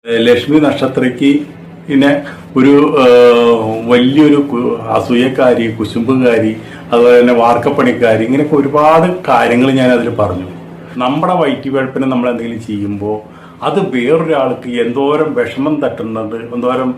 ലക്ഷ്മി നക്ഷത്രയ്ക്ക് പിന്നെ ഒരു വലിയൊരു അസൂയക്കാരി, കുശുമ്പുകാരി, അതുപോലെ തന്നെ വാർക്കപ്പണിക്കാരി, ഇങ്ങനെയൊക്കെ ഒരുപാട് കാര്യങ്ങൾ ഞാൻ അതിൽ പറഞ്ഞു. നമ്മുടെ വയറ്റുവേഴ്പ്പിനെ നമ്മൾ എന്തെങ്കിലും ചെയ്യുമ്പോൾ അത് വേറൊരാൾക്ക് എന്തോരം വിഷമം തട്ടുന്നുണ്ട്, എന്തോരം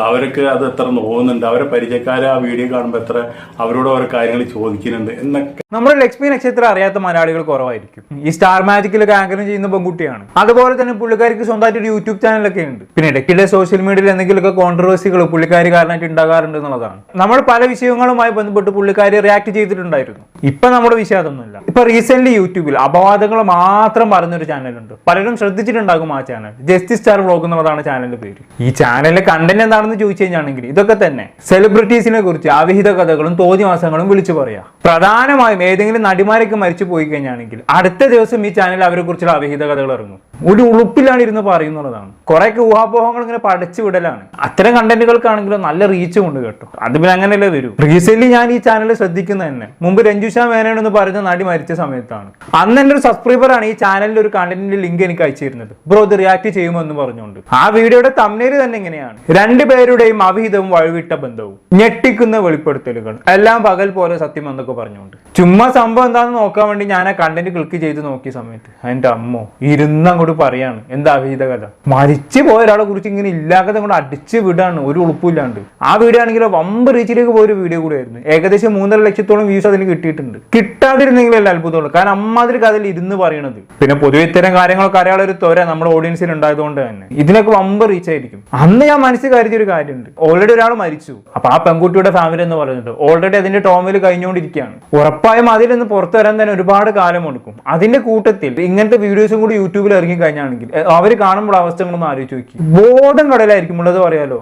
അവർക്ക് അത് എത്ര നോവുന്നുണ്ട്, അവരെ പരിചയക്കാരെ ആ വീഡിയോ കാണുമ്പോൾ എത്ര അവരോട് ഓരോ കാര്യങ്ങൾ ചോദിക്കുന്നുണ്ട് എന്നൊക്കെ. നമ്മുടെ ലക്ഷ്മി നക്ഷത്രം അറിയാത്ത മലയാളികൾ കുറവായിരിക്കും. ഈ സ്റ്റാർ മാജിക്കിലൊക്കെ ആങ്കറിംഗ് ചെയ്യുന്ന പെൺകുട്ടിയാണ്. അതുപോലെ തന്നെ പുള്ളിക്കാരിക്ക് സ്വന്തമായിട്ട് ഒരു യൂട്യൂബ് ചാനലൊക്കെ ഉണ്ട്. പിന്നെ ഇടയ്ക്കിടെ സോഷ്യൽ മീഡിയയിൽ എന്തെങ്കിലുമൊക്കെ കോൺട്രവേഴ്സികൾ പുള്ളിക്കാരി കാരണമായിട്ട് ഉണ്ടാകാറുണ്ട് എന്നുള്ളതാണ്. നമ്മൾ പല വിഷയങ്ങളുമായി ബന്ധപ്പെട്ട് പുള്ളിക്കാരി റിയാക്ട് ചെയ്തിട്ടുണ്ടായിരുന്നു. ഇപ്പൊ നമ്മുടെ വിഷയം അതൊന്നുമില്ല. ഇപ്പൊ റീസെന്റ് യൂട്യൂബിൽ അപവാദങ്ങൾ മാത്രം പറഞ്ഞൊരു ചാനലുണ്ട്. പലരും ശ്രദ്ധിച്ചിട്ടുണ്ടാകും ആ ചാനൽ. ജസ്റ്റിസ് സ്റ്റാർ വ്ലോഗ് എന്നുള്ളതാണ് ചാനലിന്റെ പേര്. ഈ ചാനലിലെ കണ്ടന്റ് എന്താണെന്ന് ചോദിച്ചു കഴിഞ്ഞാണെങ്കിൽ ഇതൊക്കെ തന്നെ സെലിബ്രിറ്റീസിനെ കുറിച്ച് അവിഹിത കഥകളും തോന്നിവാസങ്ങളും വിളിച്ചു പറയാ. പ്രധാനമായും ഏതെങ്കിലും നടിമാരൊക്കെ മരിച്ചു പോയി കഴിഞ്ഞാണെങ്കിൽ അടുത്ത ദിവസം ഈ ചാനൽ അവരെ കുറിച്ചുള്ള അവിഹിത കഥകൾ ഇറങ്ങും. ഒരു ഉളുപ്പിലാണ് ഇരുന്ന് പറയുന്നതാണ്. കുറെയൊക്കെ ഊഹാപോഹങ്ങൾ ഇങ്ങനെ പഠിച്ചു വിടലാണ്. അത്തരം കണ്ടന്റുകൾക്കാണെങ്കിലും നല്ല റീച്ചും ഉണ്ട് കേട്ടോ. അത് പിന്നെ അങ്ങനെയല്ലേ വരൂ. റീസെന്റ് ഞാൻ ഈ ചാനൽ ശ്രദ്ധിക്കുന്നത് തന്നെ മുമ്പ് രഞ്ജുഷ മേനോൻ എന്ന് പറയുന്ന നടി മരിച്ച സമയത്താണ്. അന്ന് എന്റെ ഒരു സബ്സ്ക്രൈബറാണ് ഈ ചാനലിന്റെ ഒരു കണ്ടന്റിന്റെ ലിങ്ക് എനിക്ക് അയച്ചിരുന്നത്. ബ്രോ ഇത് റിയാക്ട് ചെയ്യുമോ എന്ന് പറഞ്ഞുകൊണ്ട്. ആ വീഡിയോയുടെ തംബ്നെയിൽ തന്നെ ഇങ്ങനെയാണ്: രണ്ടുപേരുടെയും അവിഹിതവും വഴിവിട്ട ബന്ധവും, ഞെട്ടിക്കുന്ന വെളിപ്പെടുത്തലുകൾ, എല്ലാം പകൽ പോലെ സത്യം എന്നൊക്കെ പറഞ്ഞുകൊണ്ട്. ചുമ്മാ സംഭവം എന്താണെന്ന് നോക്കാൻ വേണ്ടി ഞാൻ ആ കണ്ടന്റ് ക്ലിക്ക് ചെയ്ത് നോക്കിയ സമയത്ത് എന്റെ അമ്മോ ഇരുന്ന് അങ്ങോട്ട് പറയാണ് എന്താ അവിഹിത കഥ. മരിച്ചു പോയ ഒരാളെ കുറിച്ച് ഇങ്ങനെ ഇല്ലാതെ കൊണ്ട് അടിച്ച് വിടാണ്, ഒരു ഉളുപ്പില്ലാണ്ട്. ആ വീഡിയോ ആണെങ്കിലോ വമ്പ് റീച്ചിലേക്ക് പോയൊരു വീഡിയോ കൂടെ ആയിരുന്നു. ഏകദേശം 3.5 ലക്ഷത്തോളം വ്യൂസ് അതിന് കിട്ടിയിട്ടുണ്ട്. കിട്ടാതിരുന്നെങ്കിലും അത്ഭുതമുള്ളൂ. കാരണം അമ്മാതിരി കഥയിൽ ഇരുന്ന് പറയണത്. പിന്നെ പൊതുവെ ഇത്തരം കാര്യങ്ങളൊക്കെ അറിയാനുള്ള ഒരു ത്വര നമ്മുടെ ഓഡിയൻസിൽ ഉണ്ടായതുകൊണ്ട് തന്നെ ഇതിനൊക്കെ വമ്പ് റീച്ച് ആയിരിക്കും. അന്ന് ഞാൻ മനസ്സിൽ കരുതിയൊരു കാര്യമുണ്ട്. ഓൾറെഡി ഒരാൾ മരിച്ചു. അപ്പൊ ആ പെൺകുട്ടിയുടെ ഫാമിലി എന്ന് പറയുന്നത് ഓൾറെഡി അതിന്റെ ടോമിൽ കഴിഞ്ഞുകൊണ്ടിരിക്കുകയാണ്. ഉറപ്പായും അതിൽ നിന്ന് പുറത്തു വരാൻ തന്നെ ഒരുപാട് കാലം എടുക്കും. അതിന്റെ കൂട്ടത്തിൽ ഇങ്ങനത്തെ വീഡിയോസും കൂടി യൂട്യൂബിൽ ഇറങ്ങി കഴിഞ്ഞാണെങ്കിൽ അവർ കാണുമ്പോൾ അവസ്ഥകളൊന്നും ആലോചിച്ച് നോക്കി. ബോധം കടലായിരിക്കും ഉള്ളത് പറയാലോ.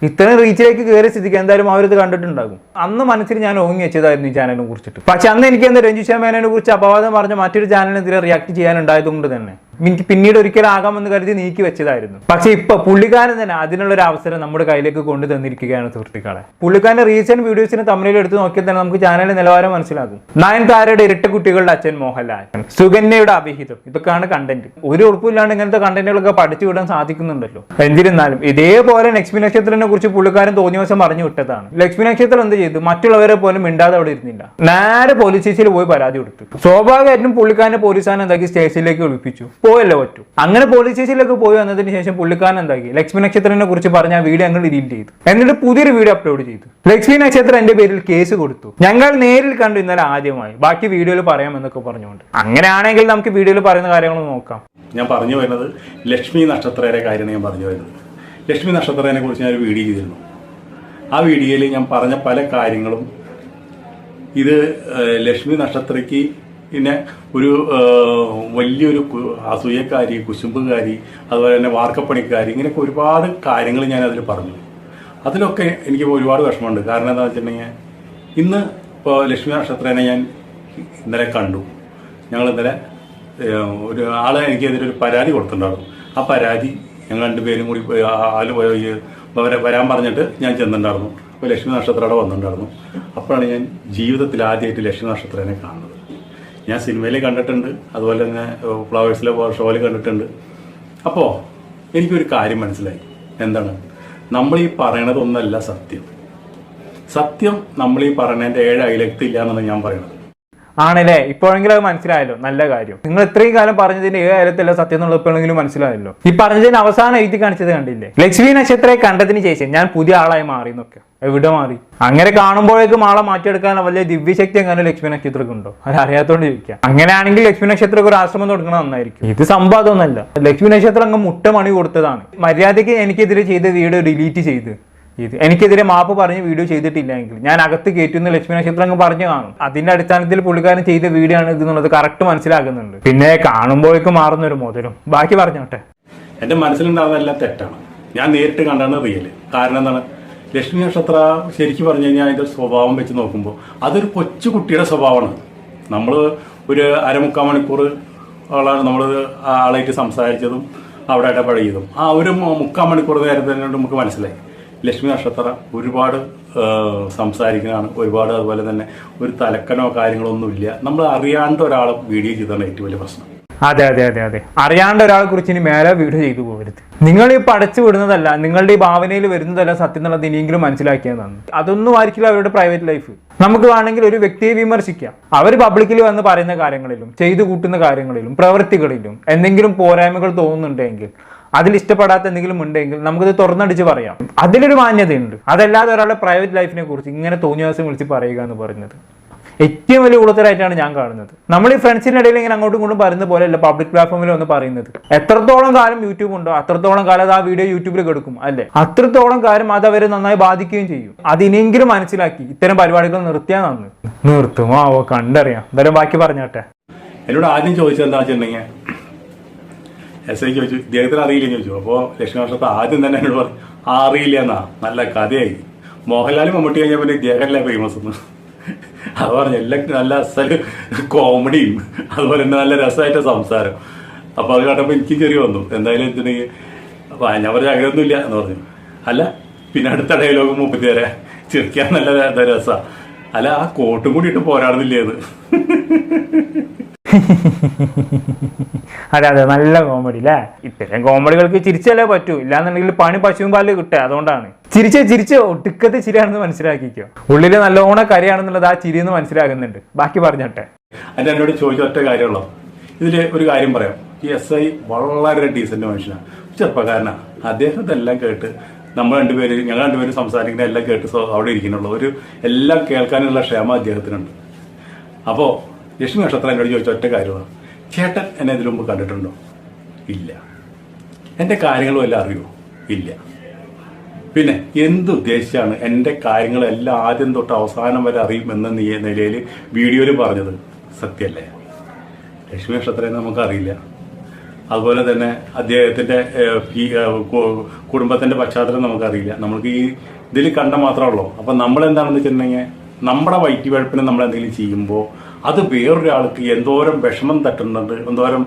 ഇത്രയും റീച്ചിലേക്ക് കയറിയ സ്ഥിതിക്ക് എന്തായാലും അവരിത് കണ്ടിട്ടുണ്ടാകും. അന്ന് മനസ്സിൽ ഞാൻ ഓങ്ങി വെച്ചതായിരുന്നു ഈ ചാനലിനെ കുറിച്ചിട്ട്. പക്ഷെ അന്ന് എനിക്ക് എന്താ രഞ്ജുഷ മേനോനെ കുറിച്ച് അപവാദം പറഞ്ഞ മറ്റൊരു ചാനലിനെതിരെ റിയാക്ട് ചെയ്യാനുണ്ടായതുകൊണ്ട് തന്നെ എനിക്ക് പിന്നീട് ഒരിക്കലാകാമെന്ന് കരുതി നീക്കി വെച്ചതായിരുന്നു. പക്ഷെ ഇപ്പൊ പുള്ളിക്കാരൻ തന്നെ അതിനുള്ള ഒരു അവസരം നമ്മുടെ കയ്യിലേക്ക് കൊണ്ടു തന്നിരിക്കുകയാണ് സുഹൃത്തുക്കളെ. പുള്ളിക്കാരന്റെ റീസെന്റ് വീഡിയോസിന് തമ്മിൽ എടുത്ത് നോക്കിയാൽ തന്നെ നമുക്ക് ചാനലിന്റെ നിലവാരം മനസ്സിലാകും. നയൻതാരയുടെ ഇരട്ട കുട്ടികളുടെ അച്ഛൻ മോഹൻലാൽ, സുകന്യയുടെ അവിഹിതം, ഇതൊക്കെയാണ് കണ്ടന്റ്. ഒരു ഉറപ്പില്ലാണ്ട് ഇങ്ങനത്തെ കണ്ടന്റുകളൊക്കെ പഠിച്ചു വിടാൻ സാധിക്കുന്നുണ്ടല്ലോ. എന്നിരുന്നാലും ഇതേപോലെ ലക്ഷ്മി നക്ഷത്രത്തിനെ കുറിച്ച് പുള്ളിക്കാരൻ തോന്നിയ ദിവസം പറഞ്ഞു വിട്ടതാണ്. ലക്ഷ്മി നക്ഷത്രം എന്ത് ചെയ്തു? മറ്റുള്ളവരെ പോലും മിണ്ടാതെ അവിടെ ഇരുന്നില്ല. നേരെ പോലീസ് സ്റ്റേഷനിൽ പോയി പരാതി കൊടുത്തു. സ്വാഭാവികമായിട്ടും പുള്ളിക്കാരനെ പോലീസുകാരൻ എന്താക്കി സ്റ്റേഷനിലേക്ക് വിളിപ്പിച്ചു. പോയല്ലോ പറ്റൂ. അങ്ങനെ പോലീസ് സ്റ്റേഷനിലേക്ക് പോയി വന്നതിന് ശേഷം പുള്ളിക്കാരൻ എന്താക്കി ലക്ഷ്മി നക്ഷത്രത്തിനെ കുറിച്ച് പറഞ്ഞ ആ വീഡിയോ ഞങ്ങൾ ഡിലീറ്റ് ചെയ്തു. എന്നിട്ട് പുതിയൊരു വീഡിയോ അപ്ലോഡ് ചെയ്തു. ലക്ഷ്മി നക്ഷത്രം എന്റെ പേരിൽ കേസ് കൊടുത്തു. ഞങ്ങൾ നേരിൽ കണ്ടു ഇന്നലെ ആദ്യമായി, ബാക്കി വീഡിയോയിൽ പറയാമെന്നൊക്കെ പറഞ്ഞുകൊണ്ട്. അങ്ങനെയാണെങ്കിൽ നമുക്ക് വീഡിയോയിൽ പറയുന്ന കാര്യങ്ങൾ നോക്കാം. ഞാൻ പറഞ്ഞു വരുന്നത് ലക്ഷ്മി നക്ഷത്രയുടെ കാര്യമാണ് ഞാൻ പറഞ്ഞു വരുന്നത്. ലക്ഷ്മി നക്ഷത്രത്തിനെ കുറിച്ച് ഞാനൊരു വീഡിയോ ചെയ്തിരുന്നു. ആ വീഡിയോയിൽ ഞാൻ പറഞ്ഞ പല കാര്യങ്ങളും ഇത് ലക്ഷ്മി നക്ഷത്രയ്ക്ക് പിന്നെ ഒരു വലിയൊരു അസൂയക്കാരി, കുശുമ്പുകാരി, അതുപോലെ തന്നെ വാർക്കപ്പണിക്കാരി, ഇങ്ങനെയൊക്കെ ഒരുപാട് കാര്യങ്ങൾ ഞാൻ അതിൽ പറഞ്ഞു. അതിലൊക്കെ എനിക്ക് ഒരുപാട് വിഷമമുണ്ട്. കാരണം എന്താണെന്ന് വെച്ചിട്ടുണ്ടെങ്കിൽ ഇന്ന് ഇപ്പോൾ ലക്ഷ്മി നക്ഷത്രനെ ഞാൻ ഇന്നലെ കണ്ടു. ഞങ്ങൾ ഇന്നലെ ഒരു ആളെ എനിക്കെതിരെ ഒരു പരാതി കൊടുത്തിട്ടുണ്ടായിരുന്നു. ആ പരാതി ഞങ്ങൾ രണ്ടുപേരും കൂടി അവരെ വരാൻ പറഞ്ഞിട്ട് ഞാൻ ചെന്നിട്ടുണ്ടായിരുന്നു. അപ്പോൾ ലക്ഷ്മി നക്ഷത്രം അവിടെ വന്നിട്ടുണ്ടായിരുന്നു. അപ്പോഴാണ് ഞാൻ ജീവിതത്തിൽ ആദ്യമായിട്ട് ലക്ഷ്മി നക്ഷത്രനെ കാണുന്നത്. ഞാൻ സിനിമയിൽ കണ്ടിട്ടുണ്ട്, അതുപോലെ തന്നെ ഫ്ലവേഴ്സിലെ ഷോയിൽ കണ്ടിട്ടുണ്ട്. അപ്പോൾ എനിക്കൊരു കാര്യം മനസ്സിലായി. എന്താണ്? നമ്മൾ ഈ പറയണതൊന്നല്ല സത്യം. സത്യം നമ്മൾ ഈ പറയണതിൻ്റെ 7 അയലത്തില്ല എന്നാണ് ഞാൻ പറയണത്. ആണല്ലേ? ഇപ്പോഴെങ്കിലും അത് മനസ്സിലായല്ലോ. നല്ല കാര്യം. നിങ്ങൾ ഇത്രയും കാലം പറഞ്ഞതിന്റെ 7 അയലത്തല്ല സത്യം എന്നുള്ള ഇപ്പോഴെങ്കിലും മനസ്സിലായല്ലോ. ഈ പറഞ്ഞതിന് അവസാനം എഴുതി കാണിച്ചത് കണ്ടില്ലേ? ലക്ഷ്മി നക്ഷത്രയെ കണ്ടതിന് ശേഷം ഞാൻ പുതിയ ആളായി മാറി എന്നൊക്കെ. എവിടെ മാറി? അങ്ങനെ കാണുമ്പോഴേക്കും ആളെ മാറ്റിയെടുക്കാൻ വലിയ ദിവ്യശക്തി എങ്ങനെ ലക്ഷ്മി നക്ഷത്രക്ക് ഉണ്ടോ? അത് അറിയാത്തോണ്ട് ചോദിക്കാം. അങ്ങനെയാണെങ്കിൽ ലക്ഷ്മി നക്ഷത്രക്ക് ഒരു ആശ്രമം തുടങ്ങണം നന്നായിരിക്കും. ഇത് സംവാദമൊന്നുമല്ല. ലക്ഷ്മി നക്ഷത്രം അങ്ങ് മുട്ട മണി കൊടുത്തതാണ്. മര്യാദയ്ക്ക് എനിക്കെതിരെ ചെയ്ത വീഡിയോ ഡിലീറ്റ് ചെയ്ത് എനിക്കെതിരെ മാപ്പ് പറഞ്ഞ് വീഡിയോ ചെയ്തിട്ടില്ല എങ്കിൽ ഞാൻ അകത്ത് കയറ്റുന്ന ലക്ഷ്മി നക്ഷത്രം അങ്ങ് പറഞ്ഞു കാണും. അതിന്റെ അടിസ്ഥാനത്തിൽ പുള്ളിക്കാരൻ ചെയ്ത വീഡിയോ ആണ് ഇതെന്നുള്ളത് കറക്റ്റ് മനസ്സിലാക്കുന്നുണ്ട്. പിന്നെ കാണുമ്പോഴേക്കും മാറുന്ന ഒരു മുതലും. ബാക്കി പറഞ്ഞോട്ടെ. എൻ്റെ മനസ്സിലുണ്ടാകുന്നതെല്ലാം തെറ്റാണ്. ഞാൻ നേരിട്ട് കണ്ടാണ് റിയൽ. കാരണം എന്താണ്? ലക്ഷ്മി നക്ഷത്ര ശരിക്കും പറഞ്ഞു കഴിഞ്ഞാൽ അതിൻ്റെ സ്വഭാവം വെച്ച് നോക്കുമ്പോൾ അതൊരു കൊച്ചു കുട്ടിയുടെ സ്വഭാവമാണ്. നമ്മൾ ഒരു 1/4 മണിക്കൂർ ആളാണ് നമ്മൾ ആളായിട്ട് സംസാരിച്ചതും അവിടെ ഇടപഴകിയതും. ആ ഒരു 3/4 മണിക്കൂർ നേരത്തെ നമുക്ക് മനസ്സിലായി ലക്ഷ്മി നക്ഷത്ര ഒരുപാട് സംസാരിക്കുന്നതാണ്. ഒരുപാട് അതുപോലെ തന്നെ ഒരു തലക്കനോ കാര്യങ്ങളോ ഒന്നുമില്ല. നമ്മൾ അറിയാണ്ട് ഒരാൾ വീഡിയോ ചെയ്താണ് ഏറ്റവും വലിയ പ്രശ്നം. അതെ അതെ അതെ അതെ, അറിയാണ്ട് ഒരാളെ കുറിച്ച് ഇനി മേലെ വീഡിയോ ചെയ്തു പോകരുത്. നിങ്ങൾ ഈ പടച്ചു വിടുന്നതല്ല, നിങ്ങളുടെ ഈ ഭാവനയിൽ വരുന്നതല്ല സത്യം എന്നുള്ളത് ഇനിയെങ്കിലും മനസ്സിലാക്കിയതാണ്. അതൊന്നും ആയിരിക്കില്ല അവരുടെ പ്രൈവറ്റ് ലൈഫ്. നമുക്ക് വേണമെങ്കിൽ ഒരു വ്യക്തിയെ വിമർശിക്കാം. അവർ പബ്ലിക്കിൽ വന്ന് പറയുന്ന കാര്യങ്ങളിലും ചെയ്തു കൂട്ടുന്ന കാര്യങ്ങളിലും പ്രവൃത്തികളിലും എന്തെങ്കിലും പോരായ്മകൾ തോന്നുന്നുണ്ടെങ്കിൽ, അതിൽ ഇഷ്ടപ്പെടാത്ത എന്തെങ്കിലും ഉണ്ടെങ്കിൽ നമുക്കത് തുറന്നടിച്ച് പറയാം. അതിലൊരു മാന്യതയുണ്ട്. അതല്ലാതെ ഒരാളുടെ പ്രൈവറ്റ് ലൈഫിനെ കുറിച്ച് ഇങ്ങനെ തോന്നിയ ദിവസം വിളിച്ച് പറയുക എന്ന് പറയുന്നത് ഏറ്റവും വലിയ ഉളത്തരായിട്ടാണ് ഞാൻ കാണുന്നത്. നമ്മൾ ഈ ഫ്രണ്ട്സിന്റെ ഇടയിൽ ഇങ്ങനെ അങ്ങോട്ടും ഇങ്ങോട്ടും പറയുന്ന പോലെയല്ല പബ്ലിക് പ്ലാറ്റ്ഫോമിൽ വന്ന് പറയുന്നത്. എത്രത്തോളം കാലം യൂട്യൂബ് ഉണ്ടോ അത്രത്തോളം കാലം അത് ആ വീഡിയോ യൂട്യൂബിൽ കിടക്കും അല്ലേ? അത്രത്തോളം കാലം അത് അവരെ നന്നായി ബാധിക്കുകയും ചെയ്യും. അതിനെങ്കിലും മനസ്സിലാക്കി ഇത്തരം പരിപാടികൾ നിർത്തിയാൽ നന്ന്. നിർത്തുമോ ആവോ കണ്ടറിയാം. എന്തായാലും ബാക്കി പറഞ്ഞോട്ടെ. എന്നോട് ആദ്യം ചോദിച്ചത് എന്താ വെച്ചിട്ടുണ്ടെങ്കിൽ, എസ് ഐ ചോദിച്ചു ഇദ്ദേഹത്തിന് അറിയില്ലെന്ന് ചോദിച്ചു. അപ്പോൾ ലക്ഷ്മി നക്ഷത്രം ആദ്യം തന്നെ എന്നോട് പറഞ്ഞു അറിയില്ല എന്നാ, നല്ല കഥയായി. മോഹൻലാലും മമ്മൂട്ടി കഴിഞ്ഞാൽ പിന്നെ ഇദ്ദേഹമല്ലേ ഫേമസ് എന്ന്. അത് പറഞ്ഞു എല്ലാം നല്ല അസല് കോമഡിയും അതുപോലെ തന്നെ നല്ല രസമായിട്ട് സംസാരം. അപ്പോൾ അത് കേട്ടപ്പോൾ എനിക്കും ചെറിയ വന്നു. എന്തായാലും എന്തിനെങ്കിൽ അപ്പോൾ ഞാൻ പറഞ്ഞ അങ്ങനെയൊന്നുമില്ല എന്ന് പറഞ്ഞു. അല്ല പിന്നെ അടുത്ത ഡയലോഗ് മുപ്പത്തി വരെ ചിരിക്കാൻ നല്ല രസമാണ്. അല്ല ആ കോട്ടും കൂടി ഇട്ട് പോരാടുന്നില്ലേന്ന്. അതെ അതെ, നല്ല കോമഡി അല്ലേ? ഇത്തരം കോമഡികൾക്ക് ചിരിച്ചല്ലേ പറ്റൂ, ഇല്ലാന്നുണ്ടെങ്കിൽ പണി പശുവും പാല് കിട്ടുക. അതുകൊണ്ടാണ് ചിരിച്ച് ഒടുക്കത്തെ ചിരിയാണെന്ന് മനസ്സിലാക്കിക്കോ. ഉള്ളില് നല്ലോണം കരയാണെന്നുള്ളത് ആ ചിരിയെന്ന് മനസ്സിലാകുന്നുണ്ട്. ബാക്കി പറഞ്ഞോട്ടെ. അതിന്റെ എന്നോട് ചോദിച്ച ഒറ്റ കാര്യമുള്ളൂ. ഇതില് ഒരു കാര്യം പറയാം. ഈ എസ് ഐ വളരെ ഡീസന്റ് മനുഷ്യനാണ്, ചെറുപ്പക്കാരനാണ്. അദ്ദേഹം ഇതെല്ലാം കേട്ട് ഞങ്ങൾ രണ്ടുപേരും സംസാരിക്കുന്ന എല്ലാം കേട്ട് അവിടെ ഇരിക്കുന്നുള്ളൂ. എല്ലാം കേൾക്കാനുള്ള ക്ഷമ അദ്ദേഹത്തിനുണ്ട്. അപ്പോൾ ലക്ഷ്മി നക്ഷത്രം എന്നോട് ചോദിച്ച ഒറ്റ കാര്യമാണ്, ചേട്ടൻ എന്നെ ഇതിനു മുമ്പ് കണ്ടിട്ടുണ്ടോ? ഇല്ല. എൻ്റെ കാര്യങ്ങളും എല്ലാം അറിയുമോ? ഇല്ല. പിന്നെ എന്തുദ്ദേശിച്ചാണ് എൻ്റെ കാര്യങ്ങളെല്ലാം ആദ്യം തൊട്ട് അവസാനം വരെ അറിയുമെന്ന നിലയിൽ വീഡിയോയിൽ പറഞ്ഞത്? സത്യമല്ലേ? ലക്ഷ്മി നക്ഷത്രം നമുക്കറിയില്ല. അതുപോലെ തന്നെ അദ്ദേഹത്തിൻ്റെ കുടുംബത്തിൻ്റെ പശ്ചാത്തലം നമുക്കറിയില്ല. നമുക്ക് ഈ ഇതിൽ കണ്ട മാത്രമേ ഉള്ളൂ. അപ്പം നമ്മളെന്താണെന്ന് വെച്ചിട്ടുണ്ടെങ്കിൽ, നമ്മുടെ വയറ്റുപഴപ്പിന് നമ്മൾ എന്തെങ്കിലും ചെയ്യുമ്പോൾ അത് വേറൊരാൾക്ക് എന്തോരം വിഷമം തട്ടുന്നുണ്ട്, എന്തോരം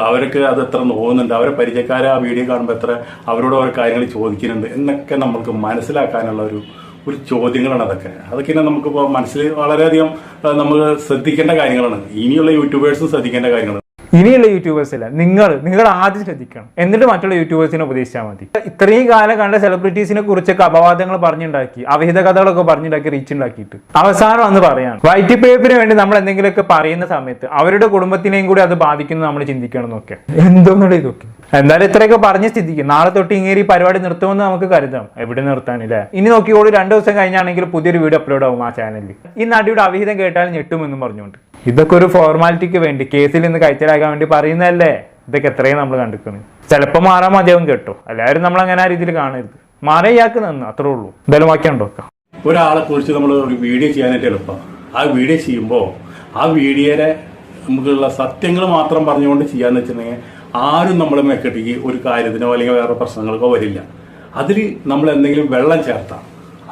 അവർക്ക് അത് എത്ര നോക്കുന്നുണ്ട്, അവരെ പരിചയക്കാരെ ആ വീഡിയോ കാണുമ്പോൾ എത്ര അവരോട് ഓരോ കാര്യങ്ങൾ ചോദിക്കുന്നുണ്ട് എന്നൊക്കെ നമ്മൾക്ക് മനസ്സിലാക്കാനുള്ള ഒരു ചോദ്യങ്ങളാണ് അതൊക്കെ നമുക്കിപ്പോൾ മനസ്സിൽ വളരെയധികം നമ്മൾ ശ്രദ്ധിക്കേണ്ട കാര്യങ്ങളാണ്. ഇനിയുള്ള യൂട്യൂബേഴ്സും ശ്രദ്ധിക്കേണ്ട കാര്യങ്ങളാണ്. ഇനിയുള്ള യൂട്യൂബേഴ്സ് അല്ല, നിങ്ങൾ ആദ്യം ശ്രദ്ധിക്കണം, എന്നിട്ട് മറ്റുള്ള യൂട്യൂബേഴ്സിനെ ഉപദേശിച്ചാൽ മതി. ഇത്രയും കാലം കണ്ട സെലിബ്രിറ്റീസിനെ കുറിച്ചൊക്കെ അപവാദങ്ങൾ പറഞ്ഞുണ്ടാക്കി, അവിഹിത കഥകളൊക്കെ പറഞ്ഞുണ്ടാക്കി റീച്ച് ഉണ്ടാക്കിയിട്ട് അവസാനം വന്ന് പറയാണ് വൈറ്റ് പേപ്പറിന് വേണ്ടി നമ്മൾ എന്തെങ്കിലുമൊക്കെ പറയുന്ന സമയത്ത് അവരുടെ കുടുംബത്തിനെയും കൂടി അത് ബാധിക്കുന്നത് നമ്മൾ ചിന്തിക്കണം എന്നൊക്കെ. എന്തോന്നുണ്ട് ഇതൊക്കെ? എന്തായാലും ഇത്രയൊക്കെ പറഞ്ഞ സ്ഥിതിക്ക് നാളെ തൊട്ട് ഇങ്ങനെ ഈ പരിപാടി നിർത്തുമെന്ന് നമുക്ക് കരുതാം. എവിടെ നിർത്താനില്ലേ? ഇനി നോക്കിയോളൂ, 2 ദിവസം കഴിഞ്ഞാണെങ്കിൽ പുതിയൊരു വീഡിയോ അപ്ലോഡ് ആവും ആ ചാനലിൽ. ഈ നടിയുടെ അവിഹിതം കേട്ടാൽ ഞെട്ടുമെന്നും പറഞ്ഞുകൊണ്ട്. ഇതൊക്കെ ഒരു ഫോർമാലിറ്റിക്ക് വേണ്ടി, കേസിൽ നിന്ന് കഴിച്ചലാക്കാൻ വേണ്ടി പറയുന്നതല്ലേ? ഇതൊക്കെ എത്രയും നമ്മൾ കണ്ടിരിക്കുന്നത്. ചിലപ്പോൾ മാറാൻ മതിയാവും കേട്ടോ. എല്ലാവരും നമ്മൾ അങ്ങനെ ആ രീതിയിൽ കാണരുത്. മാറിയാക്ക് നിന്ന് അത്രേ ഉള്ളൂ. എന്തായാലും വാക്കിയുണ്ടോ? ഒരാളെ കുറിച്ച് നമ്മൾ ഒരു വീഡിയോ ചെയ്യാനായിട്ട് എളുപ്പമാണ്. ആ വീഡിയോ ചെയ്യുമ്പോൾ ആ വീഡിയോയുടെ നമുക്കുള്ള സത്യങ്ങൾ മാത്രം പറഞ്ഞുകൊണ്ട് ചെയ്യാന്ന് വെച്ചിട്ടുണ്ടെങ്കിൽ ആരും നമ്മൾ മെക്കെട്ടിക്ക് ഒരു കാര്യത്തിനോ അല്ലെങ്കിൽ വേറെ പ്രശ്നങ്ങൾക്കോ വരില്ല. അതിൽ നമ്മൾ എന്തെങ്കിലും വെള്ളം ചേർത്താം,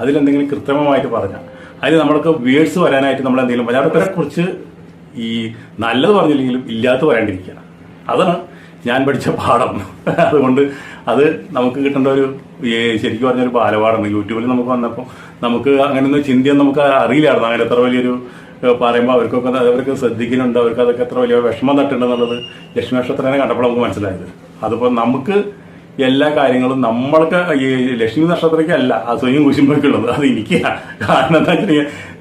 അതിലെന്തെങ്കിലും കൃത്രിമമായിട്ട് പറഞ്ഞാൽ അതിൽ നമ്മൾക്ക് വേഴ്സ് വരാനായിട്ട് നമ്മൾ എന്തെങ്കിലും പറഞ്ഞാൽ അവരെ കുറിച്ച് ഈ നല്ലത് പറഞ്ഞില്ലെങ്കിലും ഇല്ലാത്ത വരാണ്ടിരിക്കുക. അതാണ് ഞാൻ പഠിച്ച പാഠം. അതുകൊണ്ട് അത് നമുക്ക് കിട്ടേണ്ട ശരിക്കും പറഞ്ഞൊരു ബാലപാഠമാണ്. യൂട്യൂബിൽ നമുക്ക് വന്നപ്പോൾ നമുക്ക് അങ്ങനെയൊന്നും ചിന്തയൊന്നും നമുക്ക് അറിയില്ലായിരുന്നു. അങ്ങനെ എത്ര വലിയൊരു പറയുമ്പോൾ അവർക്ക് ശ്രദ്ധിക്കുന്നുണ്ട്, അവർക്ക് അതൊക്കെ എത്ര വലിയ വിഷമം തട്ടുണ്ടെന്നുള്ളത് ലക്ഷ്മി നക്ഷത്രനെ കണ്ടപ്പോൾ നമുക്ക് മനസ്സിലായത്. അതിപ്പോൾ നമുക്ക് എല്ലാ കാര്യങ്ങളും നമ്മൾക്ക് ഈ ലക്ഷ്മി നക്ഷത്രയ്ക്ക് അല്ല അസൂയും കുശുമ്പൊക്കെയുള്ളത്, അത് എനിക്കാണ്. കാരണം എന്താ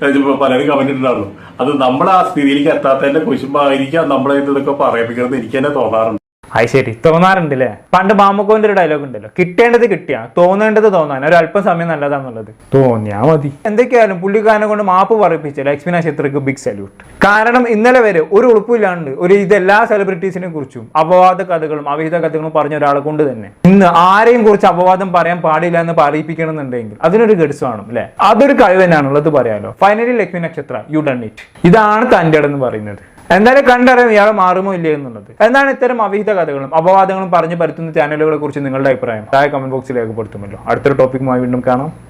വെച്ചാൽ പലരും കമന്റ് ഇട്ടുണ്ടായിരുന്നു, അത് നമ്മളെ ആ സ്ഥിതിയിലേക്ക് എത്താത്തതിന്റെ കുശുമ്പായിരിക്കാം നമ്മളെ ഇതൊക്കെ പറയിപ്പിക്കുന്നത് എനിക്ക് തന്നെ തോന്നാറുണ്ട്. അത് ശരി, തോന്നാറുണ്ട് അല്ലേ? പണ്ട് മാമക്കോന്റെ ഒരു ഡയലോഗ് ഉണ്ടല്ലോ, കിട്ടേണ്ടത് കിട്ടിയാ തോന്നേണ്ടത് തോന്നാൻ ഒരല്പം സമയം നല്ലതാന്നുള്ളത്. തോന്നിയാ മതി. എന്തൊക്കെയായാലും പുള്ളിക്കാരനെ കൊണ്ട് മാപ്പ് പറയിപ്പിച്ച ലക്ഷ്മി നക്ഷത്രക്ക് ബിഗ് സല്യൂട്ട്. കാരണം ഇന്നലെ വരെ ഒരു ഉറപ്പില്ലാണ്ട് ഇതെല്ലാ സെലിബ്രിറ്റീസിനെ കുറിച്ചും അപവാദ കഥകളും അവിഹിത കഥകളും പറഞ്ഞ ഒരാളെ കൊണ്ട് തന്നെ ഇന്ന് ആരെയും കുറിച്ച് അപവാദം പറയാൻ പാടില്ല എന്ന് പറയിപ്പിക്കണം എന്നുണ്ടെങ്കിൽ അതിനൊരു ഗഡ്സ് വേണം അല്ലെ? അതൊരു കഴിവ് തന്നെയാണുള്ളത് പറയാലോ. ഫൈനലി ലക്ഷ്മി നക്ഷത്ര യു ഡൺ ഇറ്റ്. ഇതാണ് തന്റെ ഇടം എന്ന് പറയുന്നത്. എന്തായാലും കണ്ടറിയാം ഇയാൾ മാറുമോ ഇല്ലേ എന്നുള്ളത്. എന്താണ് ഇത്തരം അവിഹിത കഥകളും അപവാദങ്ങളും പറഞ്ഞു പരത്തുന്ന ചാനലുകളെ കുറിച്ച് നിങ്ങളുടെ അഭിപ്രായം താഴെ കമന്റ് ബോക്സിൽ രേഖപ്പെടുത്തുമല്ലോ. അടുത്തൊരു ടോപ്പിക്കുമായി വീണ്ടും കാണാം.